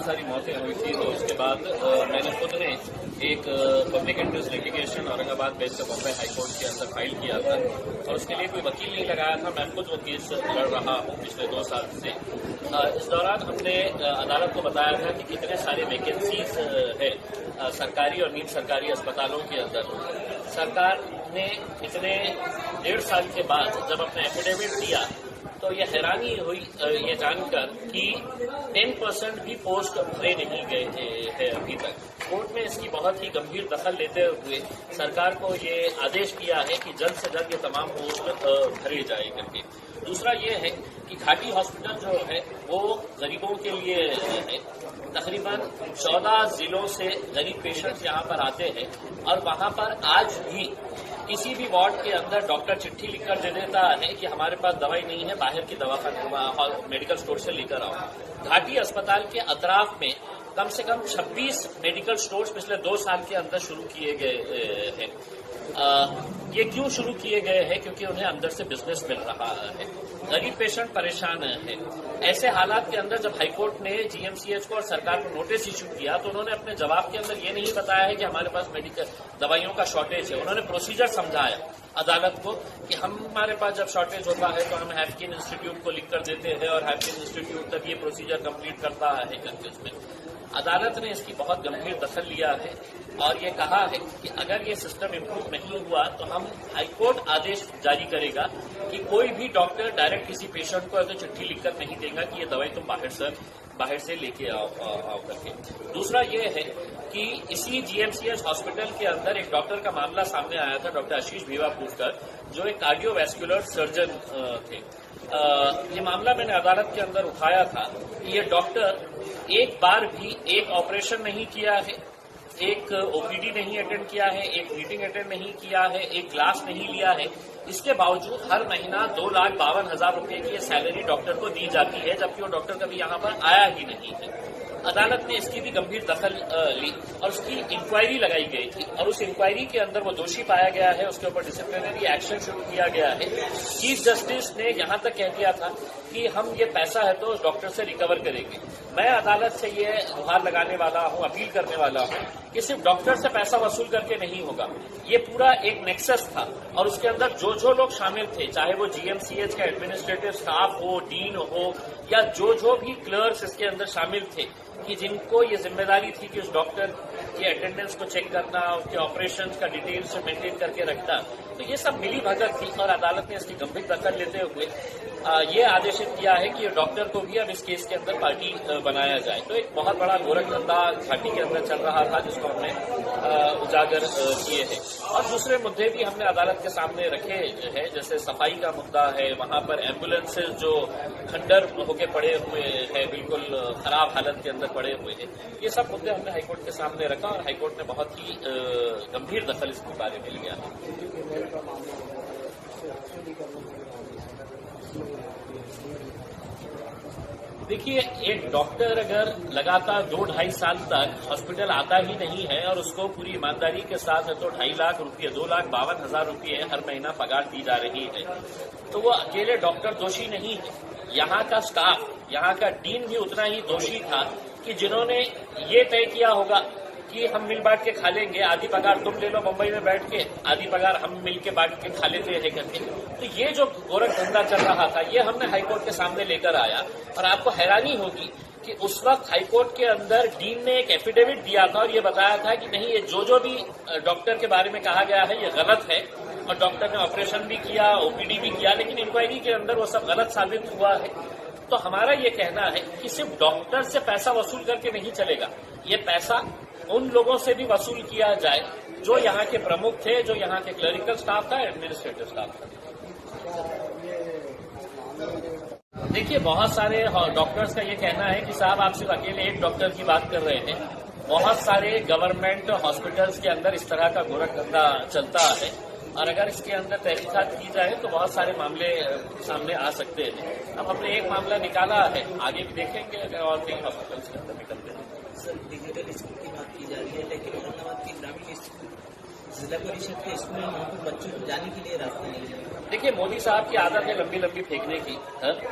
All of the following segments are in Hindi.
सारी मौतें हुई थी, तो उसके बाद मैंने खुद ने एक public interest litigation Aurangabad bench से बॉम्बे हाईकोर्ट के अंदर फाइल किया था और उसके लिए कोई वकील नहीं लगाया था। मैं खुद वो केस लड़ रहा हूँ पिछले 2 साल से। इस दौरान हमने अदालत को बताया था कि कितने सारे वैकेंसीज है सरकारी और निजी सरकारी अस्पतालों के अंदर। सरकार ने पिछले 1.5 साल के बाद जब अपना एफिडेविट दिया तो ये हैरानी हुई ये जानकर कि 10% भी पोस्ट भरे नहीं गए हैं अभी तक। कोर्ट ने इसकी बहुत ही गंभीर दखल लेते हुए सरकार को ये आदेश दिया है कि जल्द से जल्द ये तमाम पोस्ट भरे जाए करके। दूसरा ये है कि घाटी हॉस्पिटल जो है वो गरीबों के लिए है। तकरीबन 14 जिलों से गरीब पेशेंट्स यहाँ पर आते हैं और वहाँ पर आज भी किसी भी वार्ड के अंदर डॉक्टर चिट्ठी लिखकर दे देता है कि हमारे पास दवाई नहीं है, बाहर की दवा मेडिकल स्टोर से लेकर आओ। घाटी अस्पताल के अतराफ में कम से कम 26 मेडिकल स्टोर्स पिछले 2 साल के अंदर शुरू किए गए हैं। ये क्यों शुरू किए गए हैं? क्योंकि उन्हें अंदर से बिजनेस मिल रहा है। गरीब पेशेंट परेशान है। ऐसे हालात के अंदर जब हाईकोर्ट ने जीएमसीएच को और सरकार को नोटिस इशू किया तो उन्होंने अपने जवाब के अंदर ये नहीं बताया है कि हमारे पास मेडिकल दवाइयों का शॉर्टेज है। उन्होंने प्रोसीजर समझाया अदालत को कि हमारे पास जब शॉर्टेज होता है तो हम हैफकिन इंस्टीट्यूट को लिख कर देते हैं और हैफकिन इंस्टीट्यूट तब ये प्रोसीजर कंप्लीट करता है करके उसमें अदालत ने इसकी बहुत गंभीर दखल लिया है और ये कहा है कि अगर ये सिस्टम इम्प्रूव नहीं हुआ तो हम हाईकोर्ट आदेश जारी करेगा कि कोई भी डॉक्टर डायरेक्ट किसी पेशेंट को अगर चिट्ठी लिखकर नहीं देगा कि ये दवाई तुम बाहर से लेके आओ करके। दूसरा ये है कि इसी जीएमसीएच हॉस्पिटल के अंदर एक डॉक्टर का मामला सामने आया था, डॉक्टर आशीष भिवापुरकर, जो एक कार्डियोवैस्कुलर सर्जन थे। ये मामला मैंने अदालत के अंदर उठाया था कि ये डॉक्टर एक बार भी एक ऑपरेशन नहीं किया है, एक ओपीडी नहीं अटेंड किया है, एक मीटिंग अटेंड नहीं किया है, एक क्लास नहीं लिया है। इसके बावजूद हर महीना 2,52,000 रुपए की ये सैलरी डॉक्टर को दी जाती है, जबकि वो डॉक्टर कभी यहाँ पर आया ही नहीं है। अदालत ने इसकी भी गंभीर दखल ली और उसकी इंक्वायरी लगाई गई थी और उस इंक्वायरी के अंदर वो दोषी पाया गया है, उसके ऊपर डिसिप्लिनरी एक्शन शुरू किया गया है। चीफ जस्टिस ने यहां तक कह दिया था कि हम ये पैसा है तो डॉक्टर से रिकवर करेंगे। मैं अदालत से ये गुहार लगाने वाला हूं, अपील करने वाला हूं कि सिर्फ डॉक्टर से पैसा वसूल करके नहीं होगा। ये पूरा एक नेक्सस था और उसके अंदर जो लोग शामिल थे, चाहे वो जीएमसीएच का एडमिनिस्ट्रेटिव स्टाफ हो, डीन हो या जो भी क्लर्क्स इसके अंदर शामिल थे, कि जिनको ये जिम्मेदारी थी कि उस डॉक्टर की अटेंडेंस को चेक करना, उसके ऑपरेशन का डिटेल्स मेंटेन करके रखना, तो ये सब मिली भगत थी और अदालत ने इसकी गंभीर दखल लेते हुए ये आदेशित किया है कि डॉक्टर को भी अब इस केस के अंदर पार्टी बनाया जाए। तो एक बहुत बड़ा गोरख धंधा घाटी के अंदर चल रहा था जिसको हमने उजागर किए हैं। और दूसरे मुद्दे भी हमने अदालत के सामने रखे हैं, जैसे सफाई का मुद्दा है, वहां पर एम्बुलेंसेज जो खंडर होके पड़े हुए हैं, बिल्कुल खराब हालत के अंदर पड़े हुए हैं। ये सब मुद्दे हमने हाईकोर्ट के सामने रखा और हाईकोर्ट ने बहुत ही गंभीर दखल इस बारे में लिया है। देखिए, एक डॉक्टर अगर लगातार 2-2.5 साल तक हॉस्पिटल आता ही नहीं है और उसको पूरी ईमानदारी के साथ तो 2.5 लाख रुपये 2,52,000 रुपये हर महीना पगार दी जा रही है, तो वो अकेले डॉक्टर दोषी नहीं है। यहाँ का स्टाफ, यहाँ का डीन भी उतना ही दोषी था कि जिन्होंने ये तय किया होगा कि हम मिल बांट के खा लेंगे, आधी पगार तुम ले लो मुंबई में बैठ के, आधी पगार हम मिल के बांट के खा लेते हैं करके। तो ये जो गोरख धंधा चल रहा था ये हमने हाईकोर्ट के सामने लेकर आया और आपको हैरानी होगी कि उस वक्त हाईकोर्ट के अंदर डीन ने एक एफिडेविट दिया था और ये बताया था कि नहीं, ये जो भी डॉक्टर के बारे में कहा गया है ये गलत है और डॉक्टर ने ऑपरेशन भी किया, ओपीडी भी किया, लेकिन इंक्वायरी के अंदर वो सब गलत साबित हुआ है। तो हमारा ये कहना है कि सिर्फ डॉक्टर से पैसा वसूल करके नहीं चलेगा, ये पैसा उन लोगों से भी वसूल किया जाए जो यहाँ के प्रमुख थे, जो यहाँ के क्लरिकल स्टाफ था, एडमिनिस्ट्रेटिव स्टाफ था। देखिए, बहुत सारे डॉक्टर्स का ये कहना है कि साहब आप सिर्फ अकेले एक डॉक्टर की बात कर रहे हैं, बहुत सारे गवर्नमेंट हॉस्पिटल्स के अंदर इस तरह का गोरख धंधा चलता है और अगर इसके अंदर तहकीकात की जाए तो बहुत सारे मामले सामने आ सकते हैं। अब हमने एक मामला निकाला है, आगे भी देखेंगे अगर और कई हॉस्पिटल्स के अंदर निकलते हैं। सर, डिजिटल स्कूल की बात की जा रही है, लेकिन औरंगाबाद के ग्रामीण स्कूल, जिला परिषद के स्कूल में वहाँ पर बच्चों को जाने के लिए रास्ता नहीं है। देखिए, मोदी साहब की आदत है लंबी लंबी फेंकने की।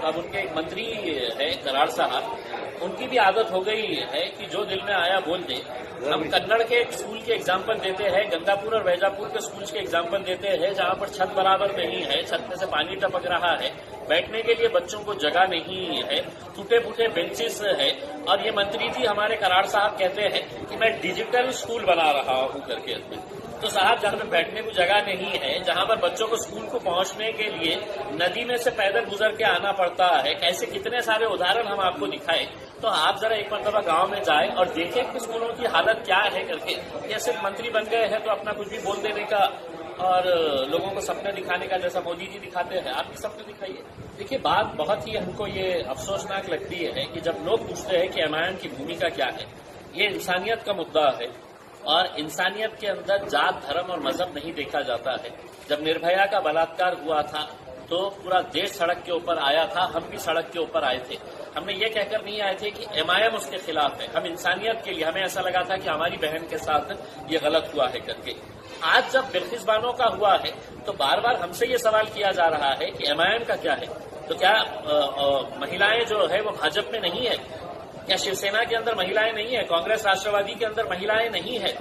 अब उनके एक मंत्री है कराड़ साहब, उनकी भी आदत हो गई है कि जो दिल में आया बोल दे। हम कन्नड़ के स्कूल के एग्जाम्पल देते हैं, गंगापुर और वैजापुर के स्कूल के एग्जाम्पल देते हैं, जहां पर छत बराबर नहीं है, छत में से पानी टपक रहा है, बैठने के लिए बच्चों को जगह नहीं है, टूटे फूटे बेंचेस है। और ये मंत्री जी हमारे कराड़ साहब कहते हैं कि मैं डिजिटल स्कूल बना रहा हूं करके। तो साहब, जहां पर बैठने को जगह नहीं है, जहां पर बच्चों को स्कूल को पहुंचने के लिए नदी में से पैदल गुजर के आना पड़ता है, कैसे कितने सारे उदाहरण हम आपको दिखाएं। तो आप जरा एक मरतबा गांव में जाएं और देखें कि स्कूलों की हालत क्या है करके। ये सिर्फ मंत्री बन गए हैं तो अपना कुछ भी बोल देने का और लोगों को सपने दिखाने का, जैसा मोदी जी दिखाते हैं, आप भी सपने दिखाइए। देखिए, बात बहुत ही हमको ये अफसोसनाक लगती है कि जब लोग पूछते हैं कि एमआईएम की भूमिका क्या है, ये इंसानियत का मुद्दा है और इंसानियत के अंदर जात, धर्म और मजहब नहीं देखा जाता है। जब निर्भया का बलात्कार हुआ था तो पूरा देश सड़क के ऊपर आया था, हम भी सड़क के ऊपर आए थे। हमने ये कहकर नहीं आए थे कि एमआईएम उसके खिलाफ है, हम इंसानियत के लिए, हमें ऐसा लगा था कि हमारी बहन के साथ ये गलत हुआ है करके। आज जब बिल्किस बानो का हुआ है तो बार बार हमसे ये सवाल किया जा रहा है कि एमआईएम का क्या है। तो क्या महिलाएं जो है वो भाजपा में नहीं है? क्या शिवसेना के अंदर महिलाएं नहीं है? कांग्रेस राष्ट्रवादी के अंदर महिलाएं नहीं है?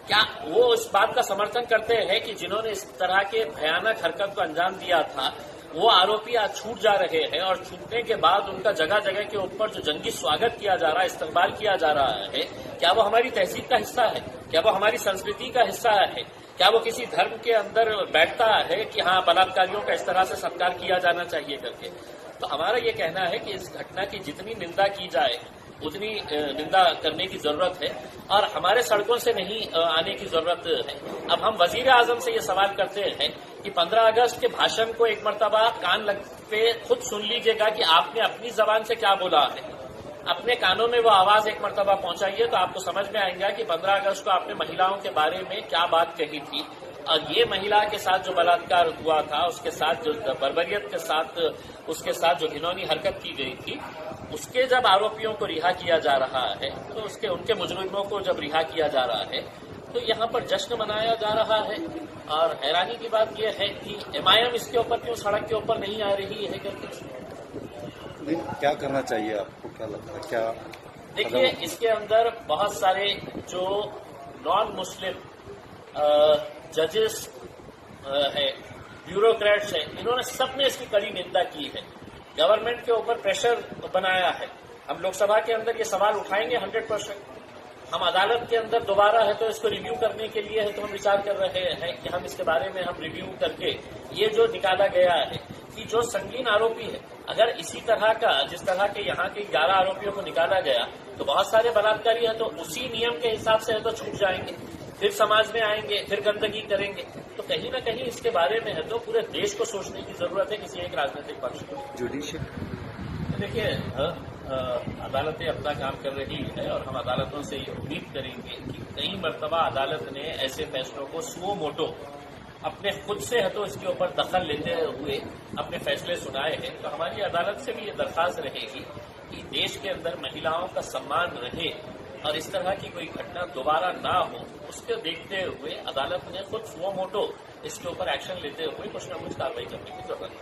क्या वो इस बात का समर्थन करते हैं कि जिन्होंने इस तरह के भयानक हरकत को अंजाम दिया था वो आरोपी आज छूट जा रहे हैं और छूटने के बाद उनका जगह जगह के ऊपर जो जंगी स्वागत किया जा रहा है, इस्तेमाल किया जा रहा है, क्या वो हमारी तहजीब का हिस्सा है? क्या वो हमारी संस्कृति का हिस्सा है? क्या वो किसी धर्म के अंदर बैठता है कि हाँ, बलात्कारियों का इस तरह से सत्कार किया जाना चाहिए करके? तो हमारा ये कहना है कि इस घटना की जितनी निंदा की जाए उतनी निंदा करने की जरूरत है और हमारे सड़कों से नहीं आने की जरूरत है। अब हम वजीर आजम से ये सवाल करते हैं कि 15 अगस्त के भाषण को एक मर्तबा कान लग पे खुद सुन लीजिएगा कि आपने अपनी जबान से क्या बोला है। अपने कानों में वो आवाज एक मर्तबा पहुंचाइए तो आपको समझ में आएगा कि 15 अगस्त को आपने महिलाओं के बारे में क्या बात कही थी। और ये महिला के साथ जो बलात्कार हुआ था, उसके साथ जो बर्बरियत के साथ, उसके साथ जो घिनौनी हरकत की गई थी, उसके जब आरोपियों को रिहा किया जा रहा है तो उनके मुजरिमों को जब रिहा किया जा रहा है तो यहाँ पर जश्न मनाया जा रहा है। और हैरानी की बात यह है कि एमआईएम इसके ऊपर क्यों सड़क के ऊपर नहीं आ रही है करके। क्या करना चाहिए, आपको क्या लगता है? क्या देखिए, इसके अंदर बहुत सारे जो नॉन मुस्लिम जजेस है, ब्यूरोक्रेट्स है, इन्होंने सबने इसकी कड़ी निंदा की है। गवर्नमेंट के ऊपर प्रेशर बनाया है। हम लोकसभा के अंदर ये सवाल उठाएंगे 100%। हम अदालत के अंदर दोबारा है तो इसको रिव्यू करने के लिए है तो हम विचार कर रहे हैं कि हम इसके बारे में हम रिव्यू करके ये जो निकाला गया है कि जो संगीन आरोपी है, अगर इसी तरह का जिस तरह के यहाँ के 11 आरोपियों को निकाला गया तो बहुत सारे बलात्कारी है तो उसी नियम के हिसाब से है तो छूट जाएंगे, फिर समाज में आएंगे, फिर गंदगी करेंगे। तो कहीं ना कहीं इसके बारे में है तो पूरे देश को सोचने की जरूरत है, किसी एक राजनीतिक पक्ष को। जुडिशियल देखिए, अदालतें अपना काम कर रही है और हम अदालतों से ये उम्मीद करेंगे कि कई मरतबा अदालत ने ऐसे फैसलों को सुओ मोटो अपने खुद से है तो इसके ऊपर दखल लेते हुए अपने फैसले सुनाए हैं। तो हमारी अदालत से भी ये दरखास्त रहेगी कि देश के अंदर महिलाओं का सम्मान रहे और इस तरह की कोई घटना दोबारा ना हो, उसको देखते हुए अदालत ने खुद सुओ मोटो इसके ऊपर एक्शन लेते हुए कुछ न कुछ कार्रवाई करने की जरूरत है।